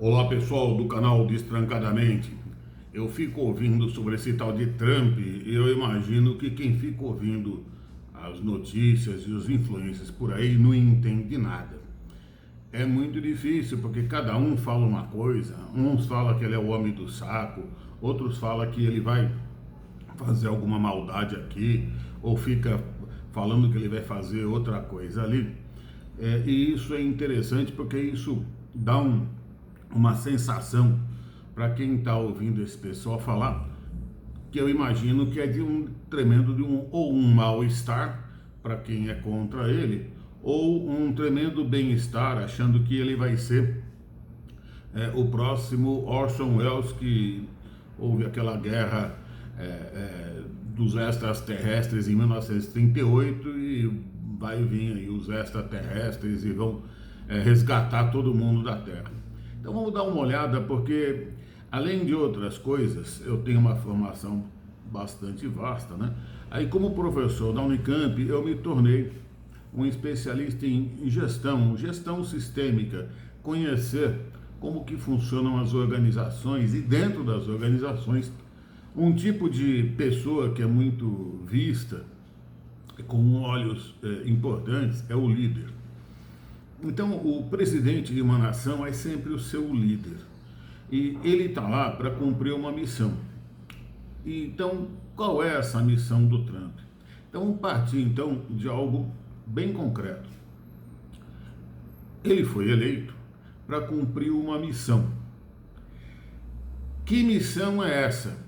Olá pessoal do canal Destrancadamente. Eu fico ouvindo sobre esse tal de Trump e eu imagino que quem fica ouvindo as notícias e os influencers por aí não entende nada. É muito difícil porque cada um fala uma coisa, uns falam que ele é o homem do saco, outros falam que ele vai fazer alguma maldade aqui, ou fica falando que ele vai fazer outra coisa ali. E isso é interessante porque isso dá uma sensação para quem está ouvindo esse pessoal falar, que eu imagino que é de um tremendo ou um mal-estar para quem é contra ele, ou um tremendo bem-estar, achando que ele vai ser o próximo Orson Welles, que houve aquela guerra dos extraterrestres em 1938 e vai vir aí os extraterrestres e vão resgatar todo mundo da Terra. Então vamos dar uma olhada, porque além de outras coisas, eu tenho uma formação bastante vasta, né? Aí como professor da Unicamp, eu me tornei um especialista em gestão sistêmica, conhecer como que funcionam as organizações e dentro das organizações, um tipo de pessoa que é muito vista, com olhos importantes, é o líder. Então, o presidente de uma nação é sempre o seu líder. E ele está lá para cumprir uma missão. Então, qual é essa missão do Trump? Então, vamos partir então de algo bem concreto. Ele foi eleito para cumprir uma missão. Que missão é essa?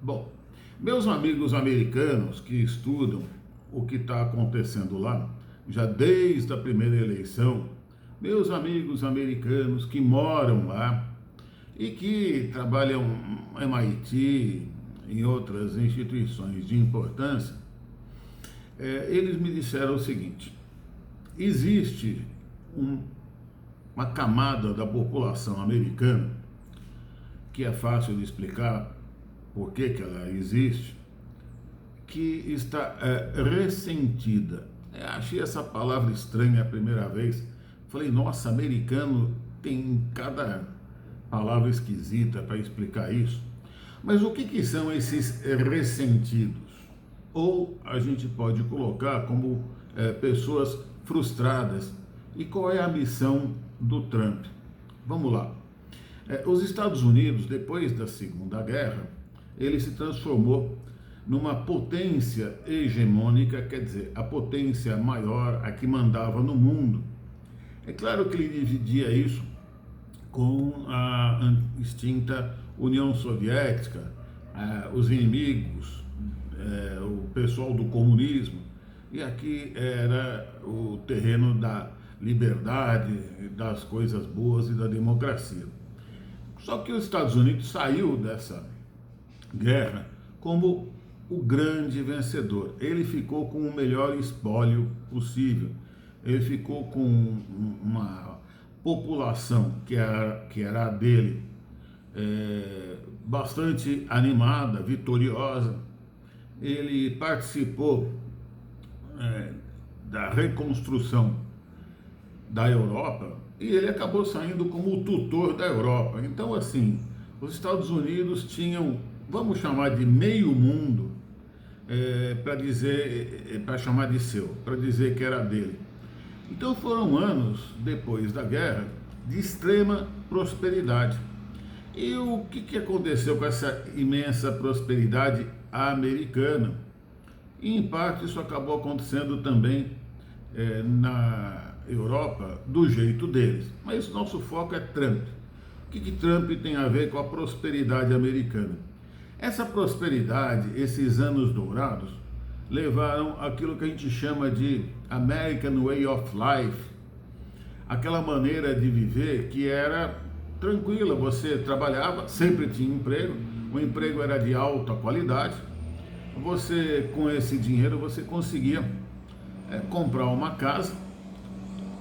Bom, meus amigos americanos que estudam o que está acontecendo lá, já desde a primeira eleição, meus amigos americanos que moram lá e que trabalham em MIT, em outras instituições de importância, eles me disseram o seguinte: existe uma camada da população americana, que é fácil de explicar por que ela existe, que está ressentida. Achei essa palavra estranha a primeira vez. Falei, nossa, americano tem cada palavra esquisita para explicar isso. Mas o que são esses ressentidos? Ou a gente pode colocar como pessoas frustradas. E qual é a missão do Trump? Vamos lá. Os Estados Unidos, depois da Segunda Guerra, ele se transformou numa potência hegemônica, quer dizer, a potência maior, a que mandava no mundo. É claro que ele dividia isso com a extinta União Soviética, os inimigos, o pessoal do comunismo, e aqui era o terreno da liberdade, das coisas boas e da democracia. Só que os Estados Unidos saiu dessa guerra como o grande vencedor. Ele ficou com o melhor espólio possível. Ele ficou com uma população que era a dele, bastante animada, vitoriosa. Ele participou da reconstrução da Europa e ele acabou saindo como o tutor da Europa. Então, assim, os Estados Unidos tinham, vamos chamar de meio mundo, para chamar de seu, para dizer que era dele. Então foram anos depois da guerra de extrema prosperidade. E o que aconteceu com essa imensa prosperidade americana? E, em parte isso acabou acontecendo também na Europa, do jeito deles. Mas nosso foco é Trump. O que Trump tem a ver com a prosperidade americana? Essa prosperidade, esses anos dourados, levaram aquilo que a gente chama de American Way of Life, aquela maneira de viver que era tranquila. Você trabalhava, sempre tinha emprego, o emprego era de alta qualidade, você, com esse dinheiro, você conseguia comprar uma casa,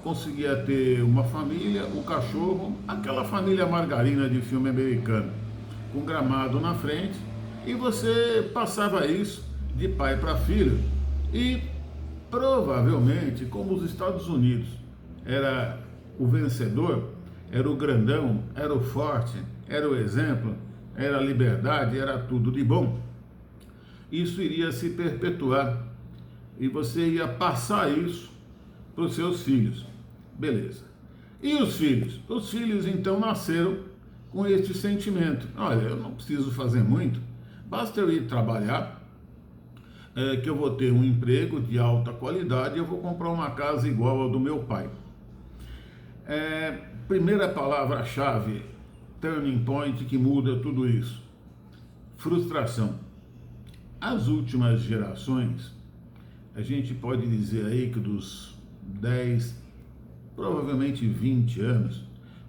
conseguia ter uma família, o cachorro, aquela família margarina de filme americano, com gramado na frente, e você passava isso de pai para filho. E provavelmente, como os Estados Unidos era o vencedor, era o grandão, era o forte, era o exemplo, era a liberdade, era tudo de bom. Isso iria se perpetuar e você ia passar isso para os seus filhos. Beleza. E os filhos? Os filhos então nasceram com este sentimento. Olha, eu não preciso fazer muito, basta eu ir trabalhar, que eu vou ter um emprego de alta qualidade e eu vou comprar uma casa igual ao do meu pai. Primeira palavra-chave, turning point, que muda tudo isso: frustração. As últimas gerações, a gente pode dizer aí que dos 10, provavelmente 20 anos,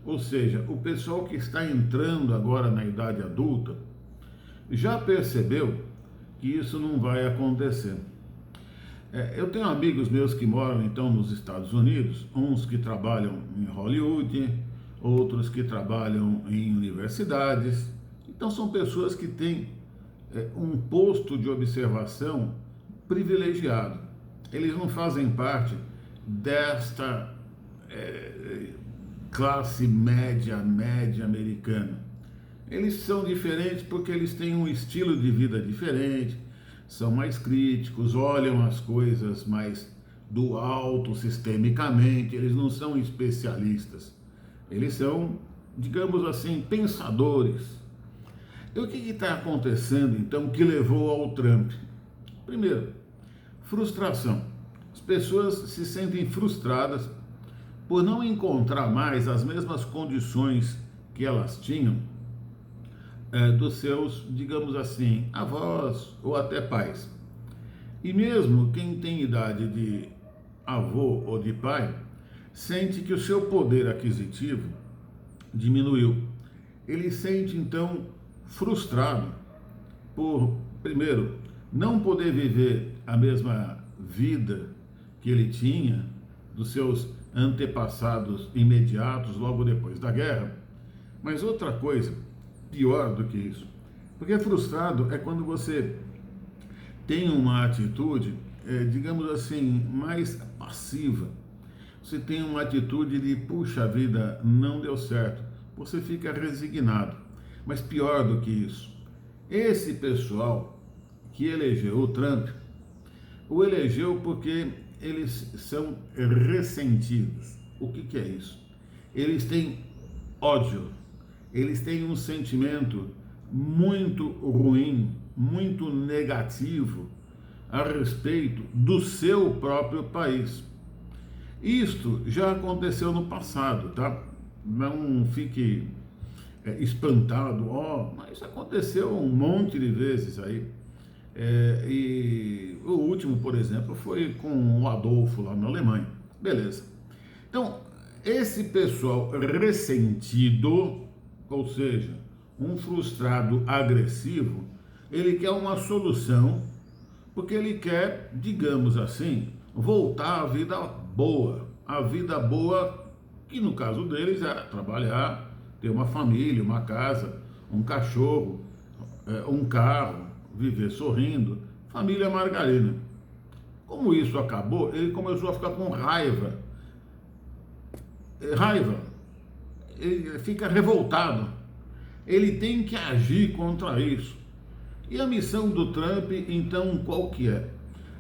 ou seja, o pessoal que está entrando agora na idade adulta, já percebeu que isso não vai acontecer. Eu tenho amigos meus que moram então nos Estados Unidos, uns que trabalham em Hollywood, outros que trabalham em universidades. Então são pessoas que têm um posto de observação privilegiado. Eles não fazem parte desta classe média americana. Eles são diferentes porque eles têm um estilo de vida diferente, são mais críticos, olham as coisas mais do alto sistemicamente, eles não são especialistas, eles são, digamos assim, pensadores. E o que está acontecendo então que levou ao Trump? Primeiro, frustração. As pessoas se sentem frustradas por não encontrar mais as mesmas condições que elas tinham dos seus, digamos assim, avós ou até pais. E mesmo quem tem idade de avô ou de pai, sente que o seu poder aquisitivo diminuiu. Ele sente então frustrado por, primeiro, não poder viver a mesma vida que ele tinha dos seus antepassados imediatos logo depois da guerra. Mas outra coisa, pior do que isso, porque frustrado é quando você tem uma atitude, digamos assim, mais passiva. Você tem uma atitude de, puxa vida, não deu certo. Você fica resignado. Mas pior do que isso, esse pessoal que elegeu o Trump, o elegeu porque eles são ressentidos. O que é isso? Eles têm ódio, eles têm um sentimento muito ruim, muito negativo a respeito do seu próprio país. Isto já aconteceu no passado, tá? Não fique espantado, mas aconteceu um monte de vezes aí. E o último, por exemplo, foi com o Adolfo lá na Alemanha. Beleza. Então, esse pessoal ressentido, ou seja, um frustrado agressivo, ele quer uma solução, porque ele quer, digamos assim, voltar à vida boa. A vida boa, que no caso deles era trabalhar, ter uma família, uma casa, um cachorro, um carro, viver sorrindo, família margarina. Como isso acabou, ele começou a ficar com raiva. Ele fica revoltado. Ele tem que agir contra isso. E a missão do Trump, então, qual que é?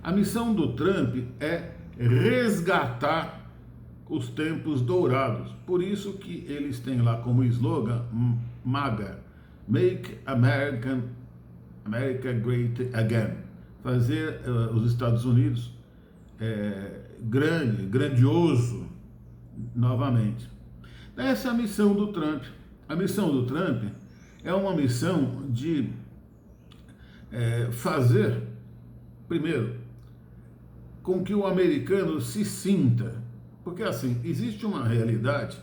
A missão do Trump é resgatar os tempos dourados. Por isso que eles têm lá como slogan MAGA, Make America Great Again. Fazer os Estados Unidos grandioso novamente. Essa é a missão do Trump. A missão do Trump é uma missão de fazer, primeiro, com que o americano se sinta, porque assim, existe uma realidade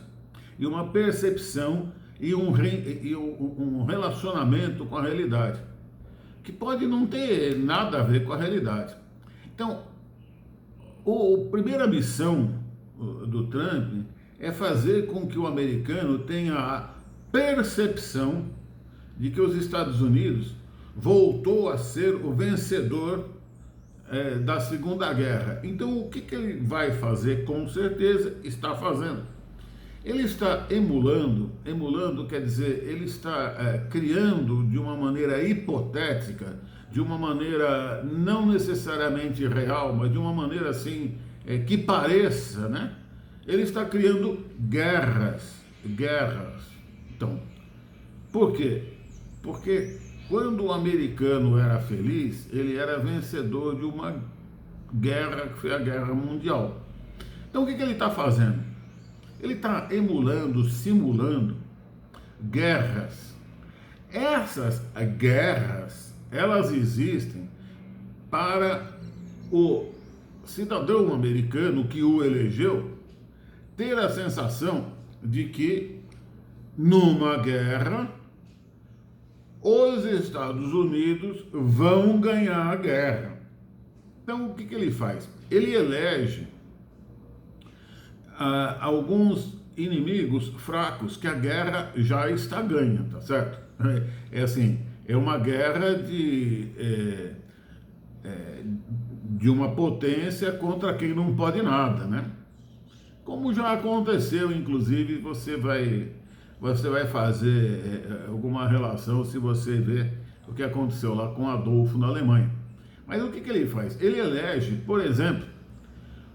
e uma percepção e um relacionamento com a realidade, que pode não ter nada a ver com a realidade. Então, a primeira missão do Trump é fazer com que o americano tenha a percepção de que os Estados Unidos voltou a ser o vencedor da Segunda Guerra. Então, o que ele vai fazer? Com certeza está fazendo. Ele está emulando quer dizer, ele está criando de uma maneira hipotética, de uma maneira não necessariamente real, mas de uma maneira assim, que pareça, né? Ele está criando guerras. Então, por quê? Porque quando o americano era feliz, ele era vencedor de uma guerra que foi a Guerra Mundial. Então, o que ele está fazendo? Ele está emulando, simulando guerras. Essas guerras, elas existem para o cidadão americano que o elegeu ter a sensação de que numa guerra os Estados Unidos vão ganhar a guerra. Então, o que ele faz? Ele elege alguns inimigos fracos que a guerra já está ganha, tá certo? É assim, é uma guerra de uma potência contra quem não pode nada, né? Como já aconteceu, inclusive, você vai fazer alguma relação se você ver o que aconteceu lá com Adolfo na Alemanha. Mas o que ele faz? Ele elege, por exemplo,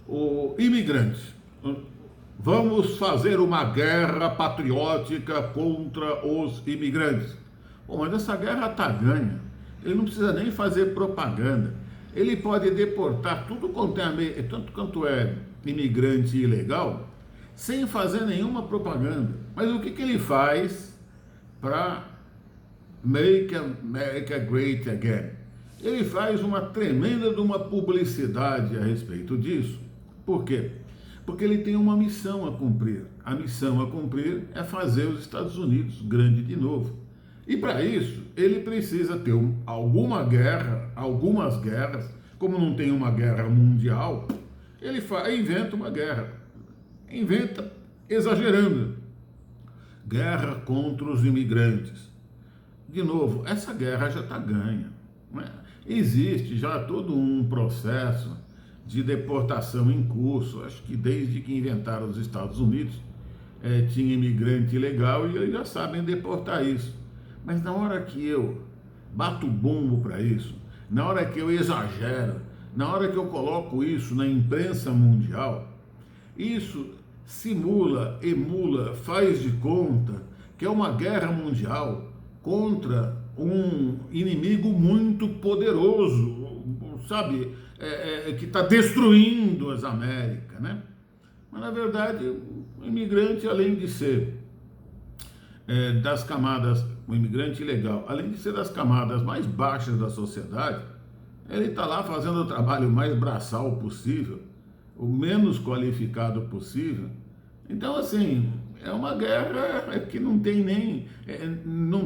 o imigrante. Vamos fazer uma guerra patriótica contra os imigrantes. Bom, mas essa guerra está ganha. Ele não precisa nem fazer propaganda. Ele pode deportar tanto quanto é imigrante ilegal, sem fazer nenhuma propaganda. Mas o que ele faz para make America great again? Ele faz uma tremenda de uma publicidade a respeito disso. Por quê? Porque ele tem uma missão a cumprir. A missão a cumprir é fazer os Estados Unidos grande de novo. E para isso, ele precisa ter algumas guerras, como não tem uma guerra mundial, ele inventa uma guerra. Inventa exagerando. Guerra contra os imigrantes. De novo, essa guerra já está ganha. Né? Existe já todo um processo de deportação em curso. Acho que desde que inventaram os Estados Unidos, tinha imigrante ilegal e eles já sabem deportar isso. Mas na hora que eu bato bumbo para isso, na hora que eu exagero, na hora que eu coloco isso na imprensa mundial, isso simula, emula, faz de conta que é uma guerra mundial contra um inimigo muito poderoso, sabe, que está destruindo as Américas, né? Mas na verdade, o imigrante, além de ser das camadas, o imigrante ilegal, além de ser das camadas mais baixas da sociedade, ele está lá fazendo o trabalho mais braçal possível, o menos qualificado possível. Então, assim, é uma guerra que não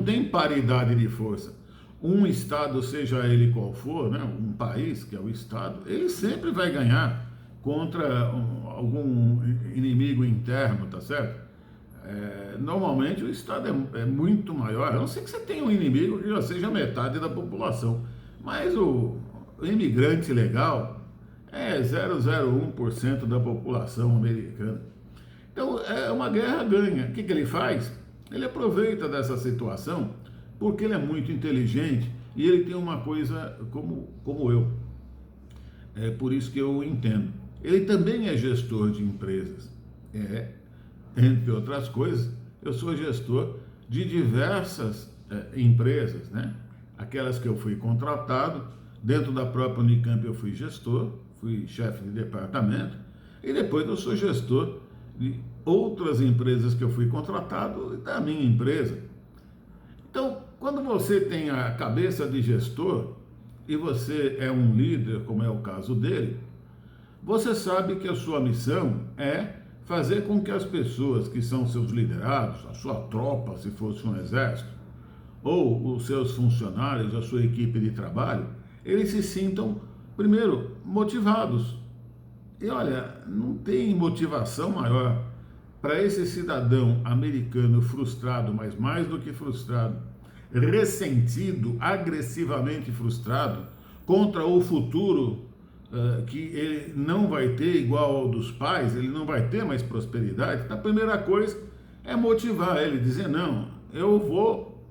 tem paridade de força. Um Estado, seja ele qual for, né, um país, que é o Estado, ele sempre vai ganhar contra algum inimigo interno, tá certo? Normalmente o Estado é muito maior, a não ser que você tenha um inimigo que já seja metade da população. Mas o imigrante legal é 0,01% da população americana. Então é uma guerra ganha. O que ele faz? Ele aproveita dessa situação porque ele é muito inteligente e ele tem uma coisa como eu. É por isso que eu o entendo. Ele também é gestor de empresas. Entre outras coisas, eu sou gestor de diversas empresas, né? Aquelas que eu fui contratado, dentro da própria Unicamp eu fui gestor, fui chefe de departamento, e depois eu sou gestor de outras empresas que eu fui contratado e da minha empresa. Então, quando você tem a cabeça de gestor e você é um líder, como é o caso dele, você sabe que a sua missão é fazer com que as pessoas que são seus liderados, a sua tropa, se fosse um exército, ou os seus funcionários, a sua equipe de trabalho, eles se sintam, primeiro, motivados. E olha, não tem motivação maior para esse cidadão americano frustrado, mas mais do que frustrado, ressentido, agressivamente frustrado, contra o futuro que ele não vai ter igual ao dos pais, ele não vai ter mais prosperidade, a primeira coisa é motivar ele, dizer, não, eu vou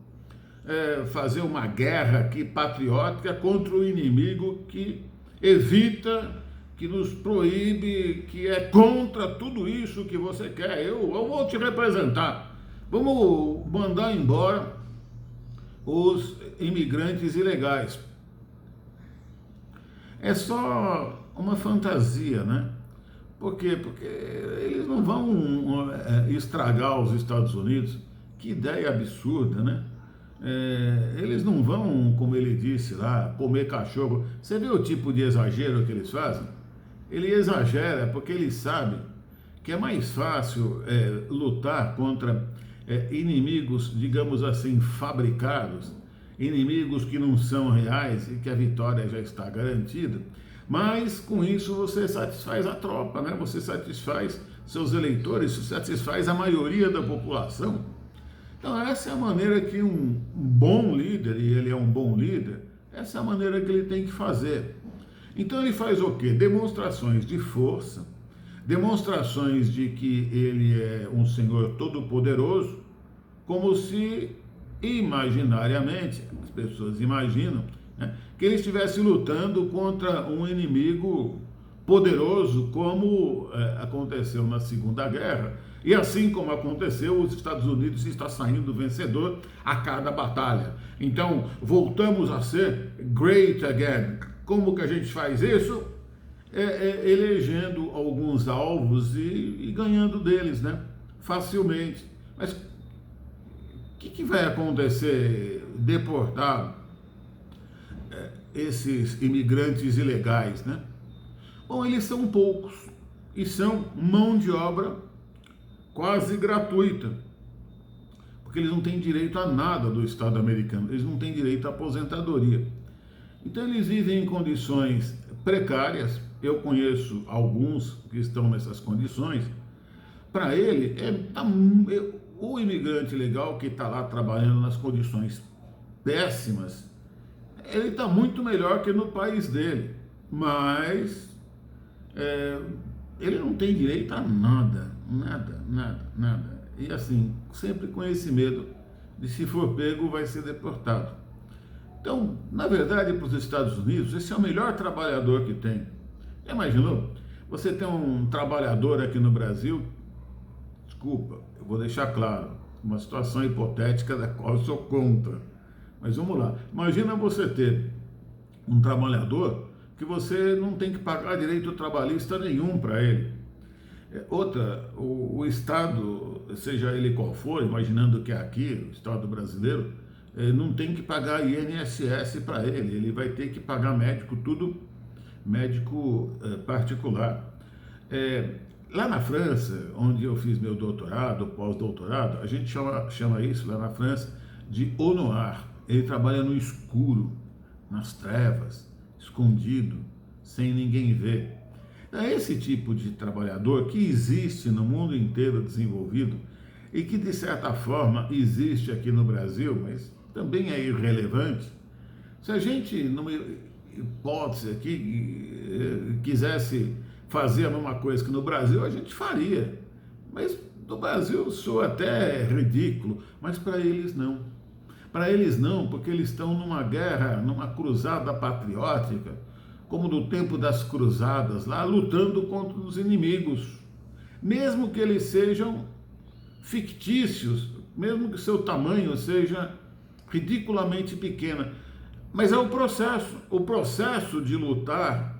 fazer uma guerra aqui patriótica contra o inimigo que evita, que nos proíbe, que é contra tudo isso que você quer. Eu vou te representar. Vamos mandar embora os imigrantes ilegais. É só uma fantasia, né? Por quê? Porque eles não vão estragar os Estados Unidos. Que ideia absurda, né? Eles não vão, como ele disse lá, comer cachorro. Você vê o tipo de exagero que eles fazem? Ele exagera porque ele sabe que é mais fácil lutar contra inimigos, digamos assim, fabricados, inimigos que não são reais e que a vitória já está garantida, mas com isso você satisfaz a tropa, né? Você satisfaz seus eleitores, você satisfaz a maioria da população. Então essa é a maneira que um bom líder, e ele é um bom líder, essa é a maneira que ele tem que fazer. Então ele faz o quê? Demonstrações de força, demonstrações de que ele é um Senhor todo-poderoso, como se imaginariamente, as pessoas imaginam, né, que ele estivesse lutando contra um inimigo poderoso, como aconteceu na Segunda Guerra, e assim como aconteceu, os Estados Unidos está saindo vencedor a cada batalha. Então, voltamos a ser great again. Como que a gente faz isso? Elegendo alguns alvos e ganhando deles, né? Facilmente. Mas o que vai acontecer? Deportar esses imigrantes ilegais, né? Bom, eles são poucos e são mão de obra quase gratuita, porque eles não têm direito a nada do Estado americano, eles não têm direito à aposentadoria. Então eles vivem em condições precárias. Eu conheço alguns que estão nessas condições. Para ele, o imigrante legal que está lá trabalhando nas condições péssimas, ele está muito melhor que no país dele, mas ele não tem direito a nada, nada. E assim, sempre com esse medo de, se for pego, vai ser deportado. Então, na verdade, para os Estados Unidos, esse é o melhor trabalhador que tem. Já imaginou? Você tem um trabalhador aqui no Brasil, desculpa, eu vou deixar claro, uma situação hipotética da qual eu sou contra. Mas vamos lá. Imagina você ter um trabalhador que você não tem que pagar direito trabalhista nenhum para ele. Outra, o Estado, seja ele qual for, imaginando que é aqui, o Estado brasileiro, não tem que pagar INSS para ele, ele vai ter que pagar médico, tudo médico particular. Lá na França, onde eu fiz meu doutorado, pós-doutorado, a gente chama isso lá na França de au noir. Ele trabalha no escuro, nas trevas, escondido, sem ninguém ver. É esse tipo de trabalhador que existe no mundo inteiro desenvolvido e que, de certa forma, existe aqui no Brasil, mas também é irrelevante. Se a gente, numa hipótese aqui, quisesse fazer a mesma coisa que no Brasil, a gente faria. Mas no Brasil soa até ridículo, mas para eles não. Para eles não, porque eles estão numa guerra, numa cruzada patriótica, como no tempo das cruzadas, lá lutando contra os inimigos. Mesmo que eles sejam fictícios, mesmo que seu tamanho seja ridiculamente pequeno. Mas é o processo de lutar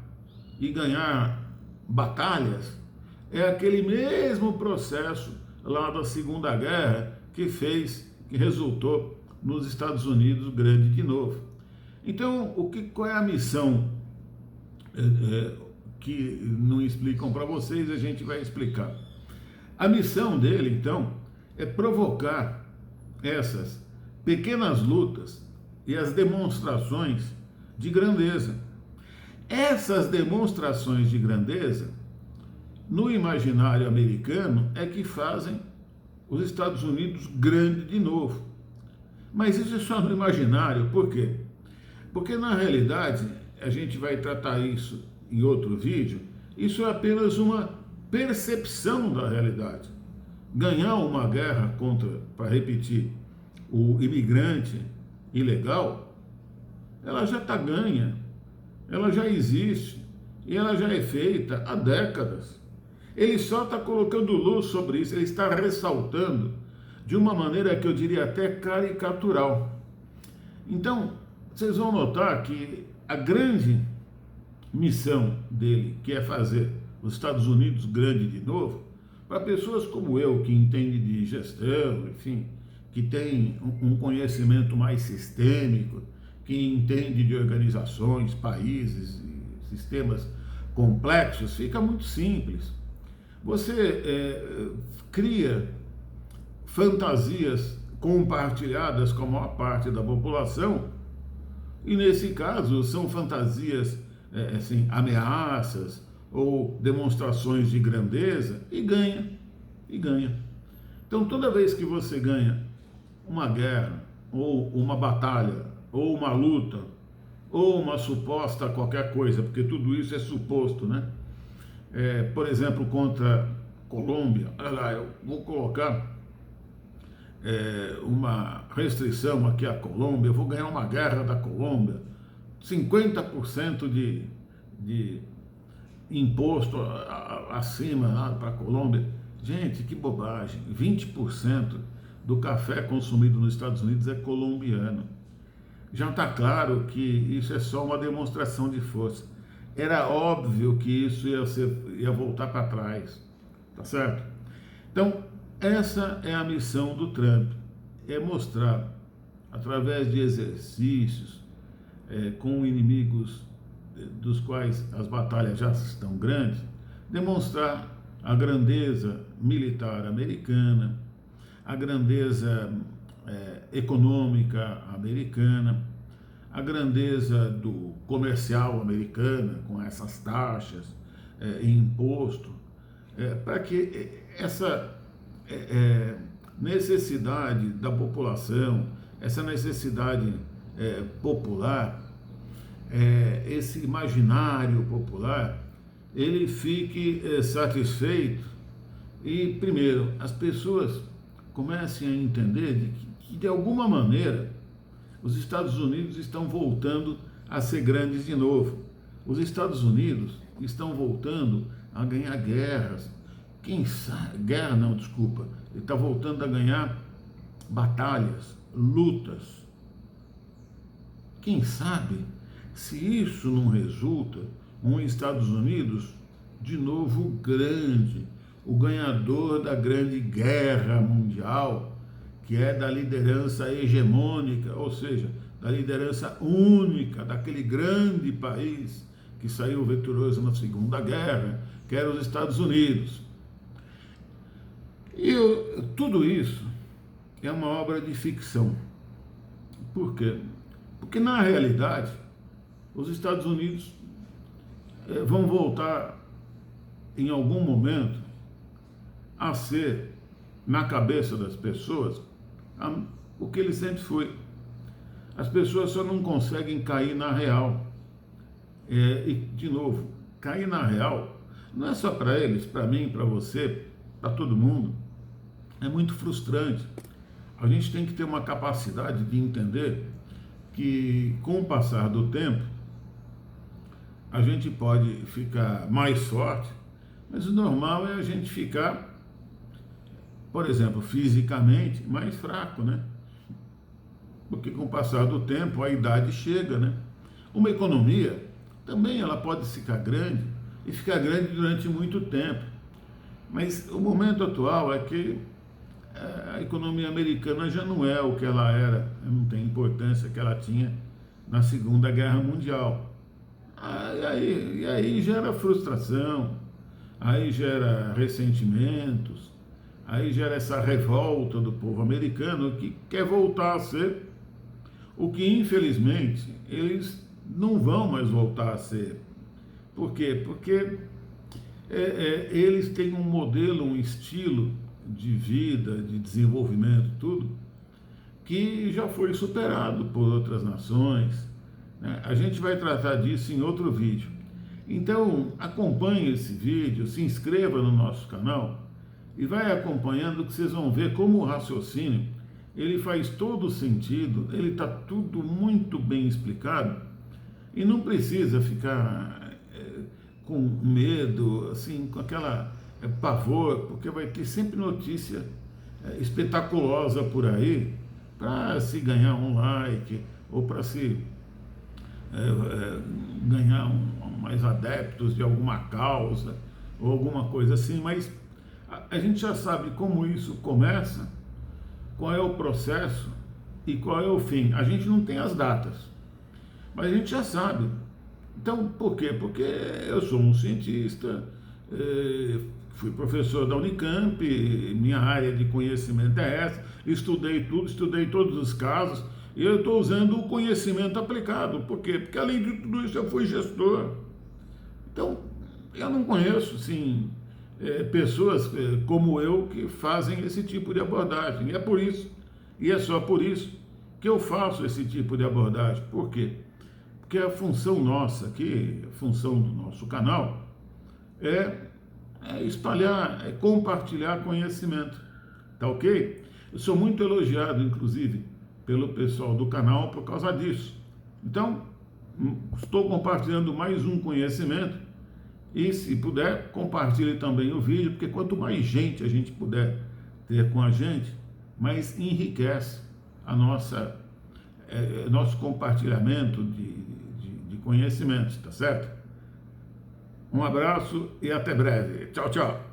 e ganhar batalhas é aquele mesmo processo lá da Segunda Guerra que resultou nos Estados Unidos grande de novo. Então, qual é a missão que não explicam para vocês, a gente vai explicar. A missão dele, então, é provocar essas pequenas lutas e as demonstrações de grandeza. Essas demonstrações de grandeza, no imaginário americano, é que fazem os Estados Unidos grande de novo. Mas isso é só no imaginário. Por quê? Porque, na realidade, a gente vai tratar isso em outro vídeo, isso é apenas uma percepção da realidade. Ganhar uma guerra contra, para repetir, o imigrante ilegal, ela já está ganha, ela já existe e ela já é feita há décadas. Ele só está colocando luz sobre isso, ele está ressaltando de uma maneira que eu diria até caricatural. Então, vocês vão notar que a grande missão dele, que é fazer os Estados Unidos grande de novo, para pessoas como eu, que entende de gestão, enfim, que tem um conhecimento mais sistêmico, que entende de organizações, países, sistemas complexos, fica muito simples. Você cria fantasias compartilhadas com a maior parte da população, e nesse caso são fantasias, assim, ameaças ou demonstrações de grandeza, e ganha, e ganha. Então toda vez que você ganha uma guerra, ou uma batalha, ou uma luta, ou uma suposta qualquer coisa, porque tudo isso é suposto, né? Por exemplo, contra Colômbia, olha lá, eu vou colocar uma restrição aqui à Colômbia, eu vou ganhar uma guerra da Colômbia, 50% de imposto acima para a Colômbia. Gente, que bobagem, 20% do café consumido nos Estados Unidos é colombiano. Já está claro que isso é só uma demonstração de força. Era óbvio que isso ia voltar para trás, tá certo? Então, essa é a missão do Trump, é mostrar, através de exercícios, com inimigos dos quais as batalhas já estão grandes, demonstrar a grandeza militar americana, a grandeza econômica americana, a grandeza do comercial americano, com essas taxas e imposto, para que essa necessidade da população, essa necessidade popular, esse imaginário popular, ele fique satisfeito e, primeiro, as pessoas comecem a entender que de alguma maneira os Estados Unidos estão voltando a ser grandes de novo. Os Estados Unidos estão voltando a ganhar guerras. Quem sabe, guerra não, desculpa, ele está voltando a ganhar batalhas, lutas. Quem sabe se isso não resulta um Estados Unidos de novo grande, o ganhador da grande guerra mundial, que é da liderança hegemônica, ou seja, da liderança única daquele grande país que saiu vitorioso na Segunda Guerra, que era os Estados Unidos. E tudo isso é uma obra de ficção. Por quê? Porque na realidade os Estados Unidos vão voltar em algum momento a ser, na cabeça das pessoas, o que ele sempre foi. As pessoas só não conseguem cair na real. E, de novo, cair na real não é só para eles, para mim, para você, para todo mundo. É muito frustrante. A gente tem que ter uma capacidade de entender que, com o passar do tempo, a gente pode ficar mais forte, mas o normal é a gente ficar, por exemplo, fisicamente mais fraco, né? Porque com o passar do tempo a idade chega, né? Uma economia também ela pode ficar grande e ficar grande durante muito tempo, mas o momento atual é que a economia americana já não é o que ela era, não tem a importância que ela tinha na Segunda Guerra Mundial. E aí gera frustração, aí gera ressentimentos, aí gera essa revolta do povo americano que quer voltar a ser o que, infelizmente, eles não vão mais voltar a ser. Por quê? Porque eles têm um modelo, um estilo de vida, de desenvolvimento, tudo, que já foi superado por outras nações, né? A gente vai tratar disso em outro vídeo. Então, acompanhe esse vídeo, se inscreva no nosso canal e vai acompanhando que vocês vão ver como o raciocínio, ele faz todo sentido, ele está tudo muito bem explicado e não precisa ficar com medo, assim, com aquela pavor, porque vai ter sempre notícia espetaculosa por aí para se ganhar um like ou para se ganhar mais adeptos de alguma causa ou alguma coisa assim, mas a gente já sabe como isso começa, qual é o processo e qual é o fim. A gente não tem as datas, mas a gente já sabe. Então, por quê? Porque eu sou um cientista, fui professor da Unicamp, minha área de conhecimento é essa, estudei tudo, estudei todos os casos, e eu estou usando o conhecimento aplicado. Por quê? Porque além de tudo isso eu fui gestor. Então, eu não conheço, sim, pessoas como eu que fazem esse tipo de abordagem. E é por isso, e é só por isso, que eu faço esse tipo de abordagem. Por quê? Porque a função nossa aqui, a função do nosso canal, é espalhar, é compartilhar conhecimento. Tá ok? Eu sou muito elogiado, inclusive, pelo pessoal do canal por causa disso. Então, estou compartilhando mais um conhecimento e, se puder, compartilhe também o vídeo, porque quanto mais gente a gente puder ter com a gente, mais enriquece a nosso compartilhamento de conhecimentos, tá certo? Um abraço e até breve. Tchau, tchau.